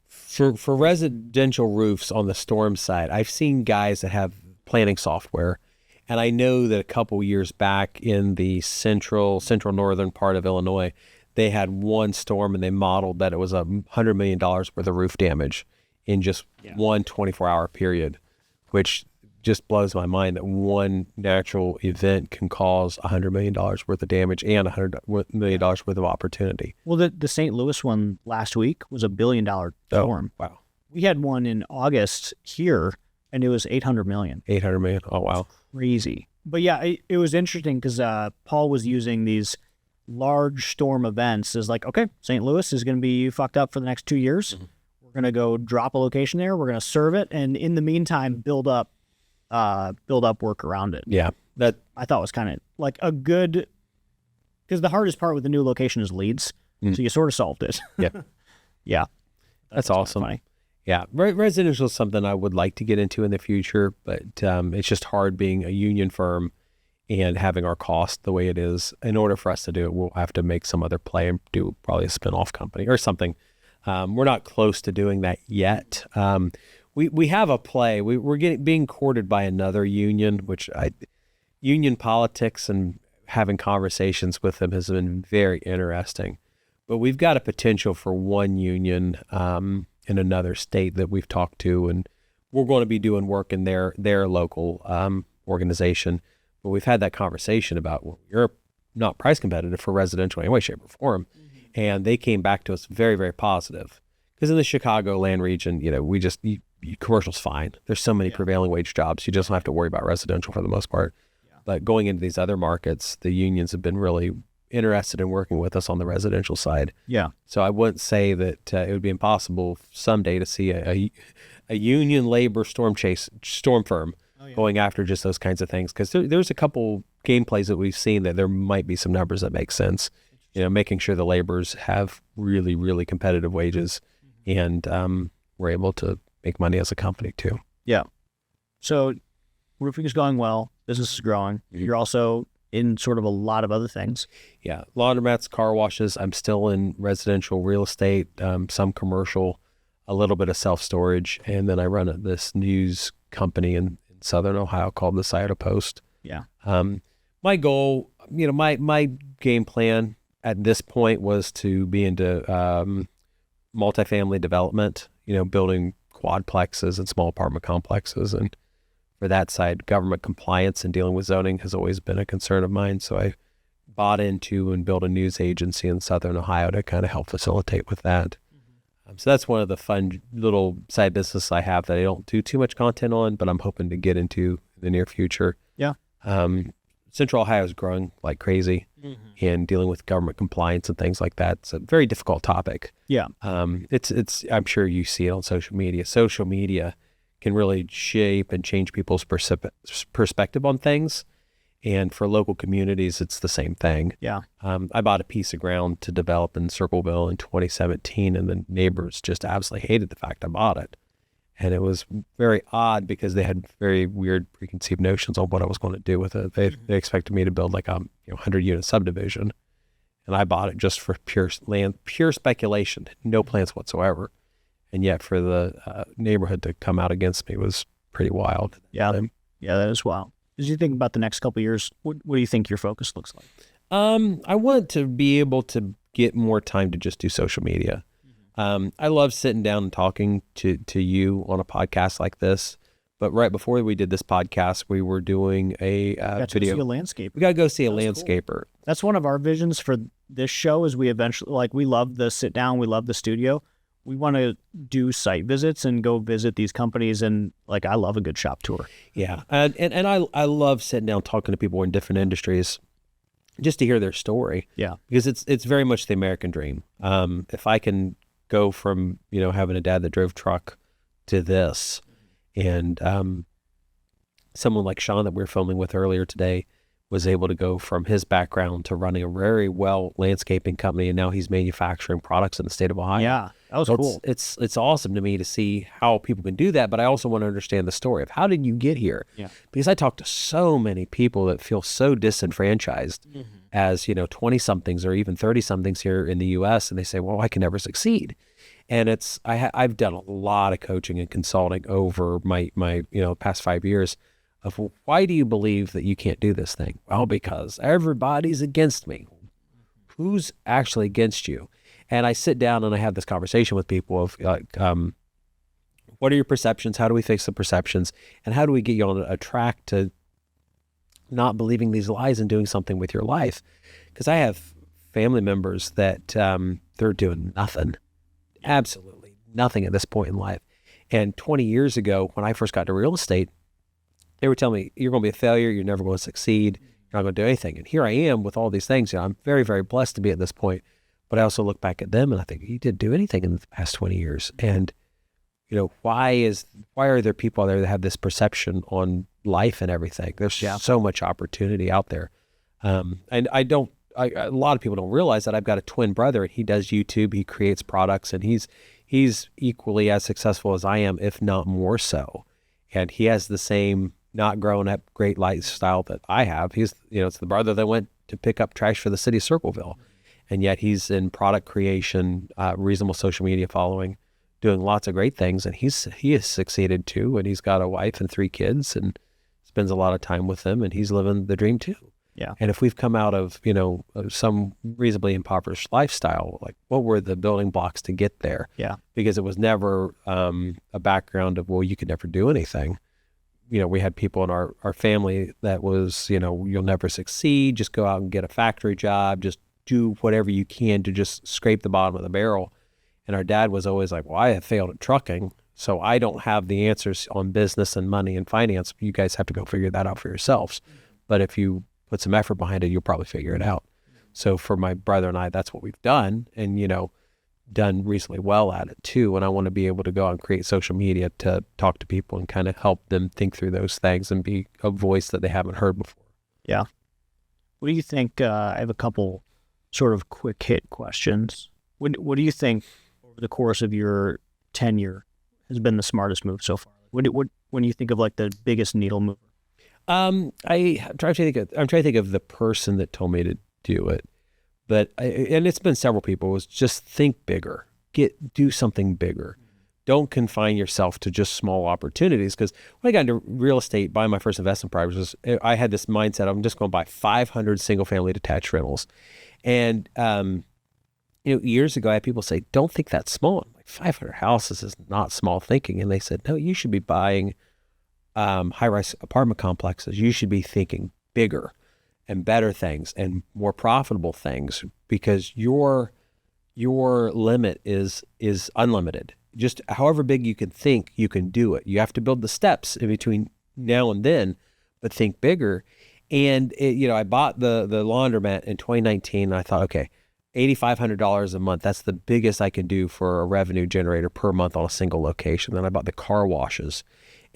For residential roofs on the storm side, I've seen guys that have planning software. And I know that a couple years back in the central northern part of Illinois, they had one storm and they modeled that it was $100 million worth of roof damage in just one 24-hour period, which just blows my mind that one natural event can cause $100 million worth of damage and $100 million worth of opportunity.
Well, the St. Louis one last week was $1 billion storm.
Oh, wow.
We had one in August here, and it was 800 million.
800 million. Oh, wow.
Crazy. But yeah, it was interesting because Paul was using these large storm events as like, okay, St. Louis is going to be fucked up for the next 2 years. Mm-hmm. We're going to go drop a location there. We're going to serve it. And in the meantime, build up work around it.
Yeah. That
I thought was kind of like a good, because the hardest part with the new location is leads. So you sort of solved it.
Yeah.
Yeah.
That's awesome.
Funny.
Yeah. Residential is something I would like to get into in the future, but it's just hard being a union firm and having our cost the way it is. In order for us to do it, we'll have to make some other play and do probably a spin-off company or something. We're not close to doing that yet. We have a play. We're being courted by another union, which union politics and having conversations with them has been very interesting. But we've got a potential for one union in another state that we've talked to, and we're going to be doing work in their local organization. But we've had that conversation about, well, you're not price competitive for residential in any way, shape, or form. Mm-hmm. And they came back to us very, very positive. Because in the Chicagoland region, commercial's fine. There's so many prevailing wage jobs. You just don't have to worry about residential for the most part. Yeah. But going into these other markets, the unions have been really interested in working with us on the residential side.
Yeah.
So I wouldn't say that it would be impossible someday to see a union labor storm firm going after just those kinds of things. Because there's a couple gameplays that we've seen that there might be some numbers that make sense. Making sure the laborers have really, really competitive wages, and we're able to make money as a company too.
Yeah. So roofing is going well. Business is growing. Mm-hmm. You're also in sort of a lot of other things.
Yeah. Laundromats, car washes. I'm still in residential real estate, some commercial, a little bit of self-storage. And then I run this news company in Southern Ohio called the Scioto Post.
Yeah.
My goal, my game plan at this point was to be into multifamily development, building quadplexes and small apartment complexes. And for that side, government compliance and dealing with zoning has always been a concern of mine. So I bought into and built a news agency in Southern Ohio to kind of help facilitate with that. Mm-hmm. So that's one of the fun little side business I have that I don't do too much content on, but I'm hoping to get into in the near future.
Yeah.
Central Ohio is growing like crazy, and dealing with government compliance and things like that. It's a very difficult topic.
Yeah.
It's I'm sure you see it on social media. Social media can really shape and change people's perspective on things. And for local communities, it's the same thing.
Yeah.
I bought a piece of ground to develop in Circleville in 2017, and the neighbors just absolutely hated the fact I bought it. And it was very odd because they had very weird preconceived notions on what I was going to do with it. They expected me to build like a 100-unit subdivision, and I bought it just for pure speculation, no plans whatsoever. And yet for the neighborhood to come out against me was pretty wild.
Yeah, that is wild. As you think about the next couple of years, what do you think your focus looks like?
I want to be able to get more time to just do social media. I love sitting down and talking to you on a podcast like this. But right before we did this podcast, we were doing a video.
See a landscaper.
We got to go see a landscaper. Cool.
That's one of our visions for this show. Is we eventually we love the sit down, we love the studio. We want to do site visits and go visit these companies, and I love a good shop tour.
Yeah, and I love sitting down talking to people in different industries, just to hear their story.
Yeah,
because it's very much the American dream. If I can go from having a dad that drove truck to this, and someone like Sean that we were filming with earlier today was able to go from his background to running a very well landscaping company, and now he's manufacturing products in the state of Ohio.
Yeah, that was cool.
It's awesome to me to see how people can do that, but I also want to understand the story of how did you get here?
Yeah,
because I talk to so many people that feel so disenfranchised as 20-somethings or even 30-somethings here in the U.S., and they say, "Well, I can never succeed." And I've done a lot of coaching and consulting over my past 5 years of, why do you believe that you can't do this thing? Well, because everybody's against me. Who's actually against you? And I sit down and I have this conversation with people of what what are your perceptions? How do we fix the perceptions? And how do we get you on a track to not believing these lies and doing something with your life? Because I have family members that they're doing nothing, absolutely nothing at this point in life. And 20 years ago, when I first got into real estate, they were telling me, you're going to be a failure. You're never going to succeed. You're not going to do anything. And here I am with all these things. I'm very, very blessed to be at this point. But I also look back at them and I think, you didn't do anything in the past 20 years. And, why are there people out there that have this perception on life and everything? There's so much opportunity out there. And a lot of people don't realize that I've got a twin brother and he does YouTube. He creates products and he's equally as successful as I am, if not more so. And he has the same not growing up great lifestyle that I have. He's, it's the brother that went to pick up trash for the city of Circleville. And yet he's in product creation, reasonable social media following, doing lots of great things. And he has succeeded too. And he's got a wife and 3 kids and spends a lot of time with them, and he's living the dream too.
Yeah.
And if we've come out of, some reasonably impoverished lifestyle, like what were the building blocks to get there?
Yeah.
Because it was never a background of, well, you could never do anything. We had people in our family that was, you'll never succeed. Just go out and get a factory job. Just do whatever you can to just scrape the bottom of the barrel. And our dad was always like, well, I have failed at trucking, so I don't have the answers on business and money and finance. You guys have to go figure that out for yourselves. But if you put some effort behind it, you'll probably figure it out. So for my brother and I, that's what we've done, and done reasonably well at it too. And I want to be able to go out and create social media to talk to people and kind of help them think through those things and be a voice that they haven't heard before.
Yeah. What do you think? I have a couple sort of quick hit questions. What do you think over the course of your tenure has been the smartest move so far? When you think of like the biggest needle mover?
I'm trying to think of the person that told me to do it, and it's been several people. Was just think bigger, do something bigger. Don't confine yourself to just small opportunities. Because when I got into real estate, buying my first investment properties, I had this mindset: I'm just going to buy 500 single family detached rentals. And years ago, I had people say, "Don't think that's small." Like 500 houses is not small thinking, and they said, "No, you should be buying high-rise apartment complexes. You should be thinking bigger and better things and more profitable things, because your limit is unlimited. Just however big you can think, you can do it. You have to build the steps in between now and then, but think bigger." And I bought the Laundromat in 2019, and I thought, okay, $8,500 a month. That's the biggest I can do for a revenue generator per month on a single location. Then I bought the car washes,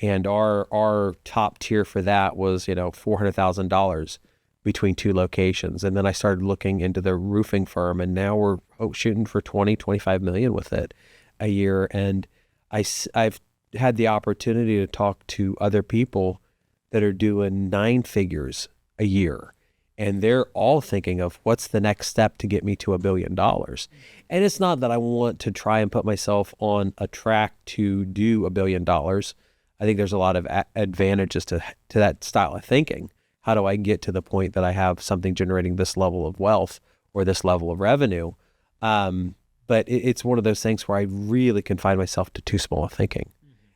and our top tier for that was, $400,000 between 2 locations. And then I started looking into the roofing firm, and now we're shooting for 25 million with it a year. And I've had the opportunity to talk to other people that are doing 9 figures a year. And they're all thinking of what's the next step to get me to $1 billion. And it's not that I want to try and put myself on a track to do $1 billion. I think there's a lot of advantages to that style of thinking. How do I get to the point that I have something generating this level of wealth or this level of revenue? But it's one of those things where I really confine myself to too small of thinking.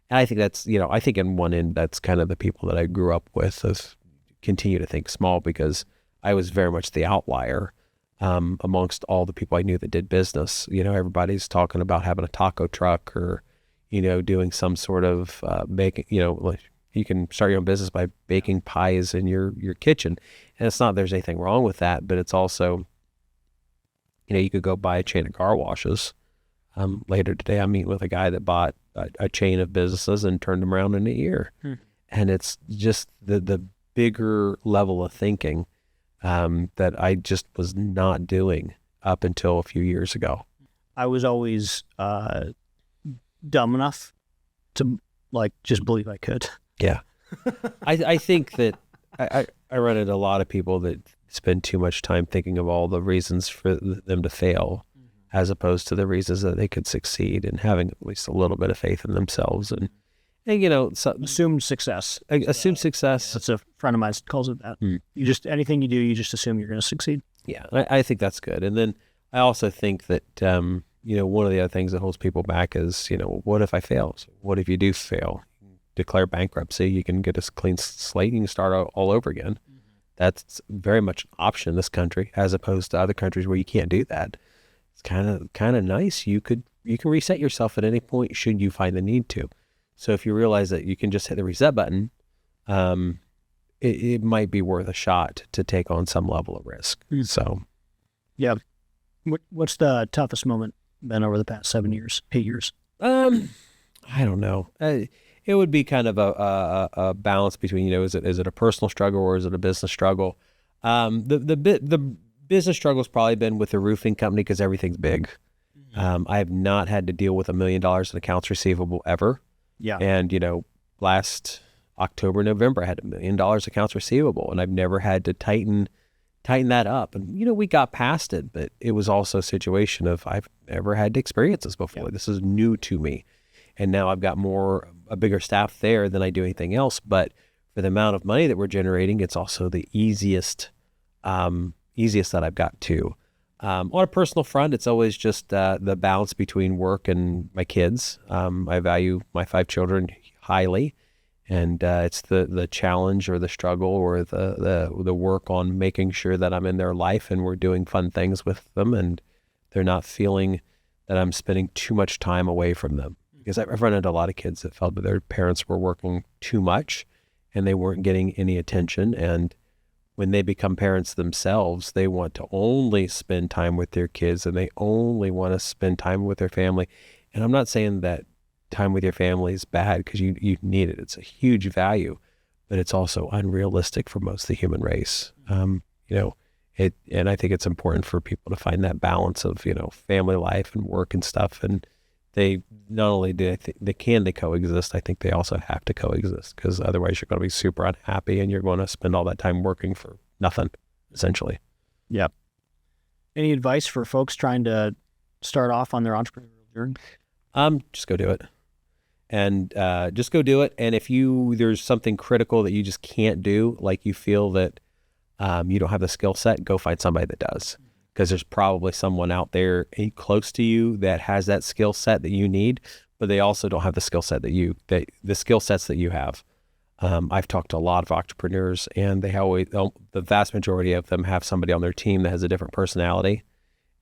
And I think that's, I think in one end, that's kind of the people that I grew up with, is continue to think small, because I was very much the outlier amongst all the people I knew that did business. Everybody's talking about having a taco truck or, doing some sort of baking, like you can start your own business by baking pies in your kitchen. And it's not there's anything wrong with that, but it's also, you could go buy a chain of car washes. Later today, I'm meeting with a guy that bought a chain of businesses and turned them around in a year. And it's just the bigger level of thinking that I just was not doing up until a few years ago.
I was always dumb enough to just believe I could.
Yeah. I think that I run into a lot of people that spend too much time thinking of all the reasons for them to fail, as opposed to the reasons that they could succeed, and having at least a little bit of faith in themselves and
assumed success.
Assume success.
That's a friend of mine calls it that. You just, anything you do, you just assume you're going to succeed.
Yeah, I think that's good. And then I also think that, one of the other things that holds people back is, what if I fail? So what if you do fail? Declare bankruptcy, you can get a clean slate, you can start all over again. That's very much an option in this country, as opposed to other countries where you can't do that. It's kind of nice. You can reset yourself at any point should you find the need to. So if you realize that you can just hit the reset button, it might be worth a shot to take on some level of risk. So,
yeah. What's the toughest moment been over the past 8 years?
I don't know. It would be kind of a balance between, is it a personal struggle or is it a business struggle? The business struggle has probably been with the roofing company because everything's big. I have not had to deal with $1 million in accounts receivable ever.
Yeah.
And, last October, November, I had $1 million accounts receivable, and I've never had to tighten that up. And, we got past it, but it was also a situation of I've never had to experience this before. This is new to me. And now I've got a bigger staff there than I do anything else. But for the amount of money that we're generating, it's also the easiest that I've got too. On a personal front, it's always just the balance between work and my kids. I value my 5 children highly, and it's the challenge or the struggle or the work on making sure that I'm in their life and we're doing fun things with them, and they're not feeling that I'm spending too much time away from them. Because I've run into a lot of kids that felt that their parents were working too much and they weren't getting any attention. And when they become parents themselves, they want to only spend time with their kids and they only want to spend time with their family. And I'm not saying that time with your family is bad, because you need it. It's a huge value, but it's also unrealistic for most of the human race. And I think it's important for people to find that balance of, family life and work and stuff. And they not only do they coexist, I think they also have to coexist, because otherwise you're going to be super unhappy and you're going to spend all that time working for nothing, essentially.
Yeah. Any advice for folks trying to start off on their entrepreneurial journey?
Just go do it. And just go do it. And if there's something critical that you just can't do, like you feel that you don't have the skill set, go find somebody that does. Because there's probably someone out there close to you that has that skill set that you need, but they also don't have the skill set the skill sets that you have. I've talked to a lot of entrepreneurs, and the vast majority of them have somebody on their team that has a different personality,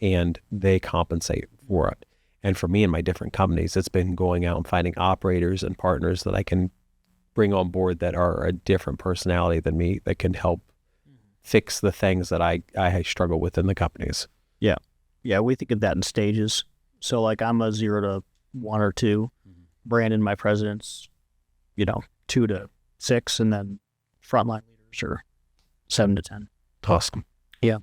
and they compensate for it. And for me and my different companies, it's been going out and finding operators and partners that I can bring on board that are a different personality than me, that can help fix the things that I struggle with in the companies.
Yeah. Yeah. We think of that in stages. So like I'm a 0 to 1 or 2. Brandon, my president's, 2 to 6, and then frontline leaders are 7 to 10.
Awesome.
Yeah.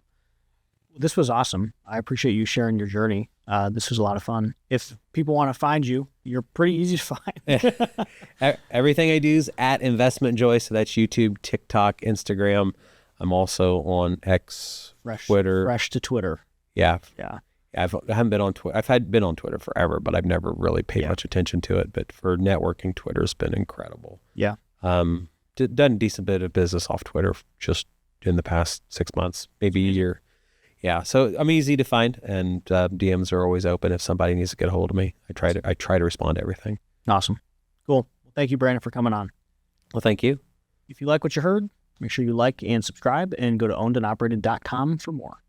Well, this was awesome. I appreciate you sharing your journey. This was a lot of fun. If people want to find you, you're pretty easy to find.
Everything I do is at Investment Joy. So that's YouTube, TikTok, Instagram. I'm also on X, Twitter.
Fresh to Twitter.
Yeah.
Yeah.
I haven't been on Twitter. I've been on Twitter forever, but I've never really paid much attention to it. But for networking, Twitter's been incredible.
Yeah.
Done a decent bit of business off Twitter just in the past 6 months, maybe a year. Yeah. So I'm easy to find, and DMs are always open if somebody needs to get a hold of me. I try to respond to everything.
Awesome. Cool. Well, thank you, Brandon, for coming on.
Well, thank you.
If you like what you heard, make sure you like and subscribe, and go to ownedandoperated.com for more.